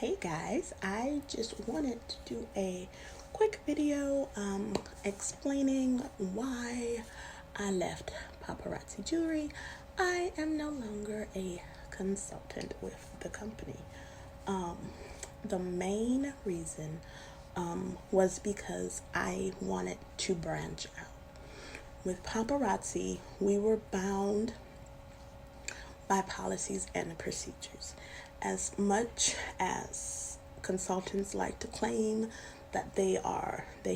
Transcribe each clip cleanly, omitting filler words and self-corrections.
Hey guys, I just wanted to do a quick video explaining why I left Paparazzi Jewelry. I am no longer a consultant with the company. The main reason was because I wanted to branch out. With Paparazzi, we were bound by policies and procedures. As much as consultants like to claim that they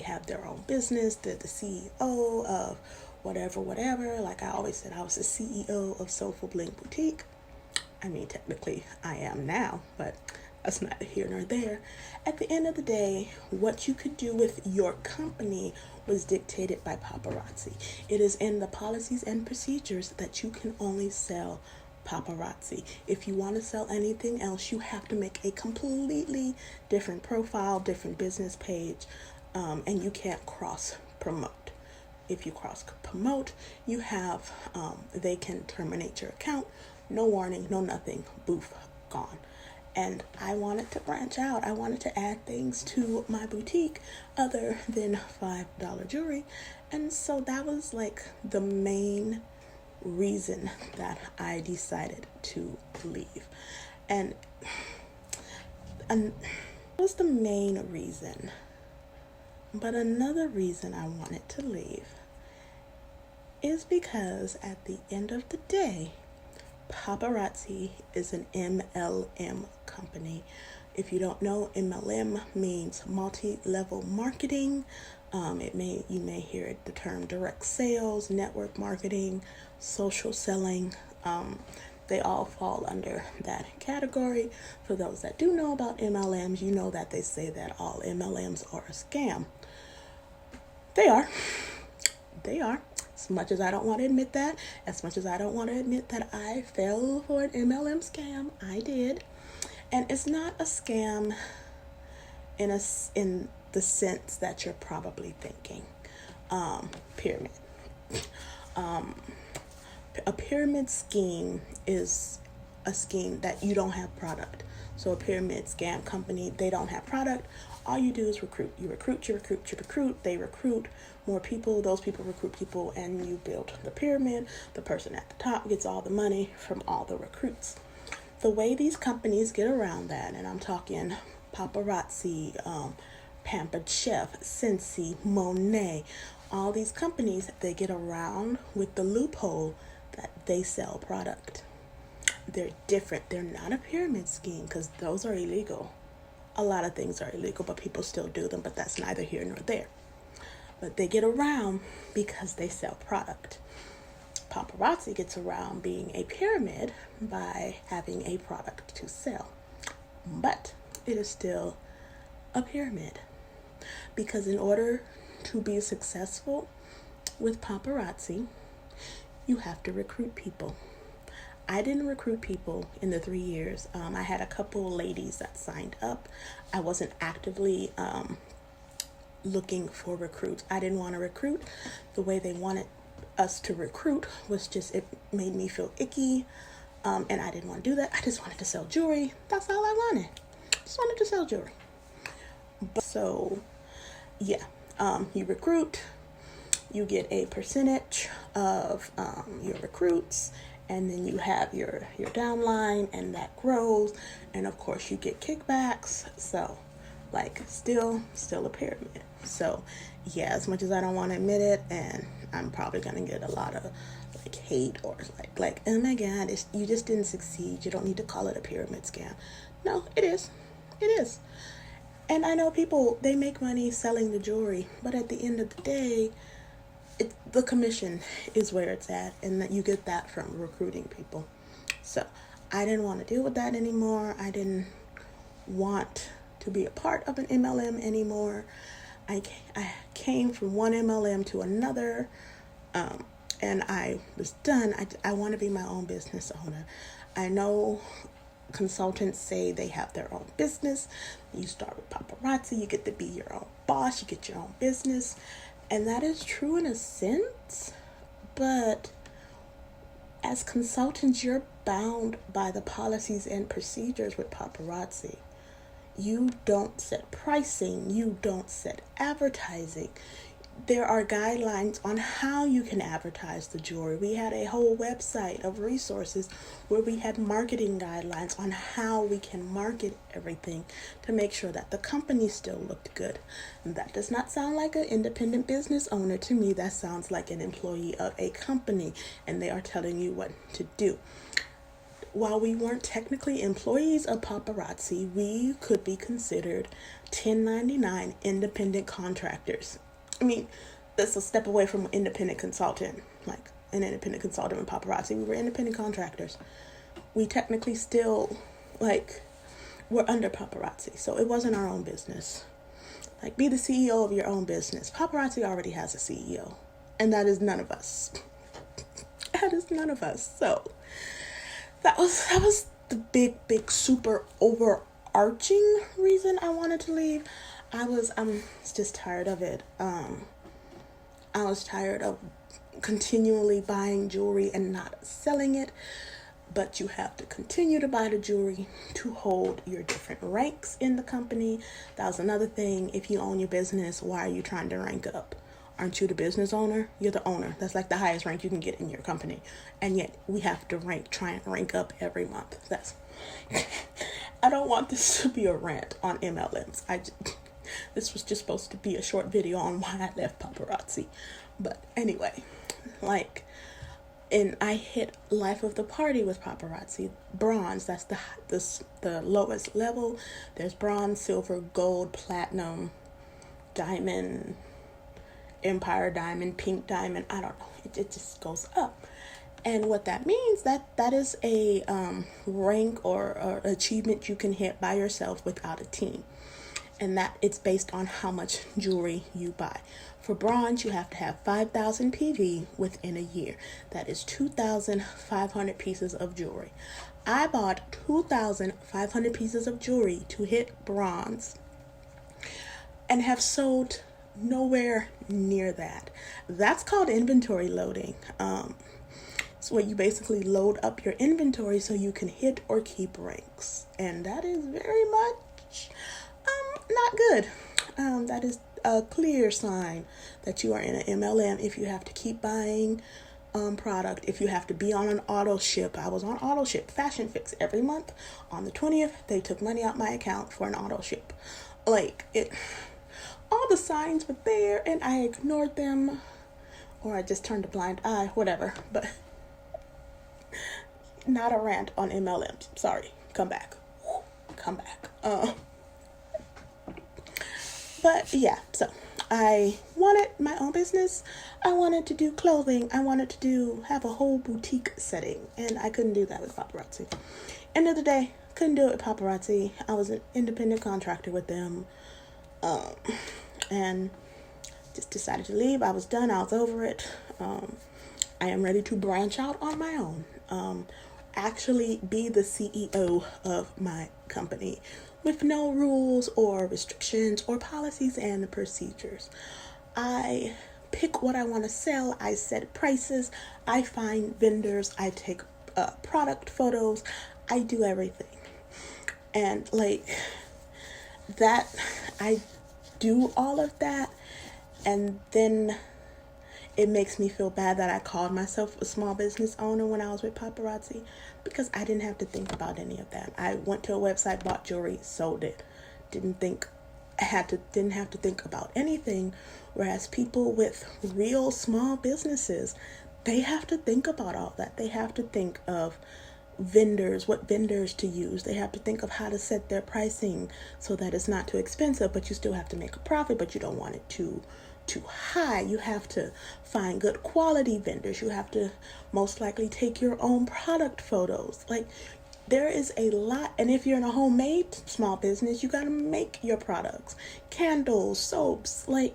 have their own business, they're the CEO of whatever. Like I always said, I was the CEO of Soulful Bling Boutique. I mean, technically I am now, but that's neither here nor there. At the end of the day, what you could do with your company was dictated by Paparazzi. It is in the policies and procedures that you can only sell Paparazzi. If you want to sell anything else, you have to make a completely different profile, different business page, and you can't cross promote. If you cross promote, you have they can terminate your account. No warning, no nothing. Boof, gone. And I wanted to branch out. I wanted to add things to my boutique other than $5 jewelry. And so that was like the main reason that I decided to leave. And that was the main reason. But another reason I wanted to leave is because at the end of the day, Paparazzi is an MLM company. If you don't know, MLM means multi-level marketing. You may hear the term direct sales, network marketing, social selling. They all fall under that category. For those that do know about MLMs, you know that they say that all MLMs are a scam. They are. As much as I don't want to admit that, as much as I don't want to admit that I fell for an MLM scam, I did. And it's not a scam in the sense that you're probably thinking. Pyramid. A pyramid scheme is a scheme that you don't have product. So a pyramid scam company, they don't have product. All you do is recruit. You recruit. They recruit more people. Those people recruit people, and you build the pyramid. The person at the top gets all the money from all the recruits. The way these companies get around that, and I'm talking Paparazzi, Pampered Chef, Scentsy, Monet, all these companies, they get around with the loophole that they sell product. They're different. They're not a pyramid scheme because those are illegal. A lot of things are illegal, but people still do them, but that's neither here nor there. But they get around because they sell product. Paparazzi gets around being a pyramid by having a product to sell. But it is still a pyramid. Because in order to be successful with Paparazzi, you have to recruit people. I didn't recruit people in the 3 years. I had a couple ladies that signed up. I wasn't actively looking for recruits. I didn't want to recruit. The way they wanted us to recruit was just, it made me feel icky. And I didn't want to do that. I just wanted to sell jewelry. That's all I wanted. Just wanted to sell jewelry. So, yeah, you recruit. You get a percentage of your recruits. And then you have your downline, and that grows, and of course you get kickbacks. So like still a pyramid. So yeah, as much as I don't want to admit it, and I'm probably gonna get a lot of like hate or like oh my god, you just didn't succeed, you don't need to call it a pyramid scam. No, it is. And I know people, they make money selling the jewelry, but at the end of the day, the commission is where it's at, and that you get that from recruiting people. So I didn't want to deal with that anymore. I didn't want to be a part of an MLM anymore. I came from one MLM to another, and I was done. I want to be my own business owner. I know consultants say they have their own business. You start with Paparazzi, you get to be your own boss, you get your own business. And that is true in a sense, but as consultants, you're bound by the policies and procedures with Paparazzi. You don't set pricing. You don't set advertising. There are guidelines on how you can advertise the jewelry. We had a whole website of resources where we had marketing guidelines on how we can market everything to make sure that the company still looked good. And that does not sound like an independent business owner to me. That sounds like an employee of a company, and they are telling you what to do. While we weren't technically employees of Paparazzi, we could be considered 1099 independent contractors. I mean, that's a step away from independent consultant, like an independent consultant with Paparazzi. We were independent contractors. We technically still, were under Paparazzi, so it wasn't our own business. Like, be the CEO of your own business. Paparazzi already has a CEO, and that is none of us. That is none of us. So that was the big, super overarching reason I wanted to leave. I'm just tired of it. I was tired of continually buying jewelry and not selling it, but you have to continue to buy the jewelry to hold your different ranks in the company. That was another thing. If you own your business, why are you trying to rank up? Aren't you the business owner? You're the owner. That's like the highest rank you can get in your company. And yet we have to try and rank up every month. I don't want this to be a rant on MLMs. This was just supposed to be a short video on why I left Paparazzi. But anyway, and I hit life of the party with Paparazzi. Bronze, that's the lowest level. There's bronze, silver, gold, platinum, diamond, empire diamond, pink diamond. I don't know. It just goes up. And what that means, that is a rank or achievement you can hit by yourself without a team. And that it's based on how much jewelry you buy. For bronze, you have to have 5,000 PV within a year. That is 2,500 pieces of jewelry. I bought 2,500 pieces of jewelry to hit bronze and have sold nowhere near that. That's called inventory loading. It's where you basically load up your inventory so you can hit or keep ranks. And that is very much not good. That is a clear sign that you are in an MLM if you have to keep buying product, if you have to be on an auto ship. I was on auto ship, Fashion Fix. Every month on the 20th, they took money out my account for an auto ship. All the signs were there and I ignored them, or I just turned a blind eye, whatever. But not a rant on MLMs. Sorry. Come back. But yeah, so I wanted my own business. I wanted to do clothing. I wanted to have a whole boutique setting, and I couldn't do that with Paparazzi. End of the day, couldn't do it with Paparazzi. I was an independent contractor with them, and just decided to leave. I was done. I was over it. I am ready to branch out on my own. Actually be the CEO of my company with no rules or restrictions or policies and procedures. I pick what I want to sell. I set prices. I find vendors. I take product photos. I do everything. And that, I do all of that. And then it makes me feel bad that I called myself a small business owner when I was with Paparazzi, because I didn't have to think about any of that. I went to a website, bought jewelry, sold it. Didn't have to think about anything. Whereas people with real small businesses, they have to think about all that. They have to think of vendors, what vendors to use. They have to think of how to set their pricing so that it's not too expensive, but you still have to make a profit, but you don't want it too high. You have to find good quality vendors. You have to most likely take your own product photos. There is a lot. And if you're in a homemade small business, you got to make your products, candles, soaps. You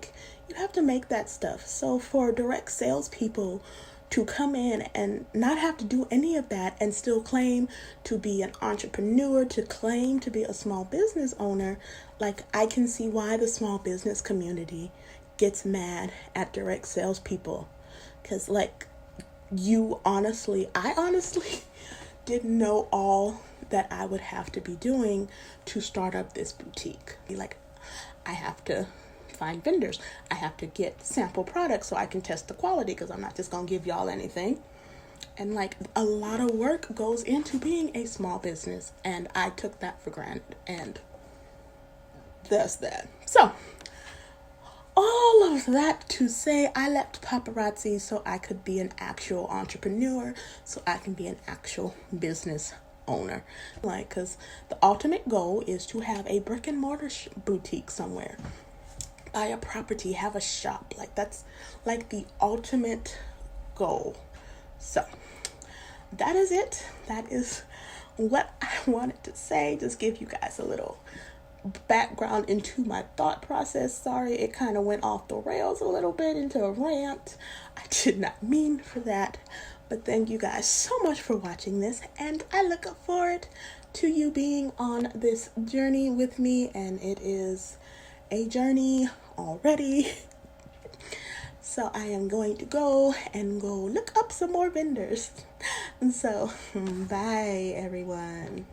have to make that stuff. So for direct salespeople to come in and not have to do any of that and still claim to be an entrepreneur, to claim to be a small business owner, I can see why the small business community gets mad at direct salespeople. Because I honestly didn't know all that I would have to be doing to start up this boutique. Like, I have to find vendors. I have to get sample products so I can test the quality, because I'm not just gonna give y'all anything. And like, a lot of work goes into being a small business, and I took that for granted, and that's that. So all of that to say, I left paparazzi so I could be an actual entrepreneur, so I can be an actual business owner. Like, because the ultimate goal is to have a brick and mortar boutique somewhere, buy a property, have a shop. Like, that's like the ultimate goal. So that is it. That is what I wanted to say. Just give you guys a little background into my thought process. Sorry, it kind of went off the rails a little bit into a rant. I did not mean for that. But thank you guys so much for watching this, and I look forward to you being on this journey with me, and it is a journey already. So I am going to go look up some more vendors. So bye everyone.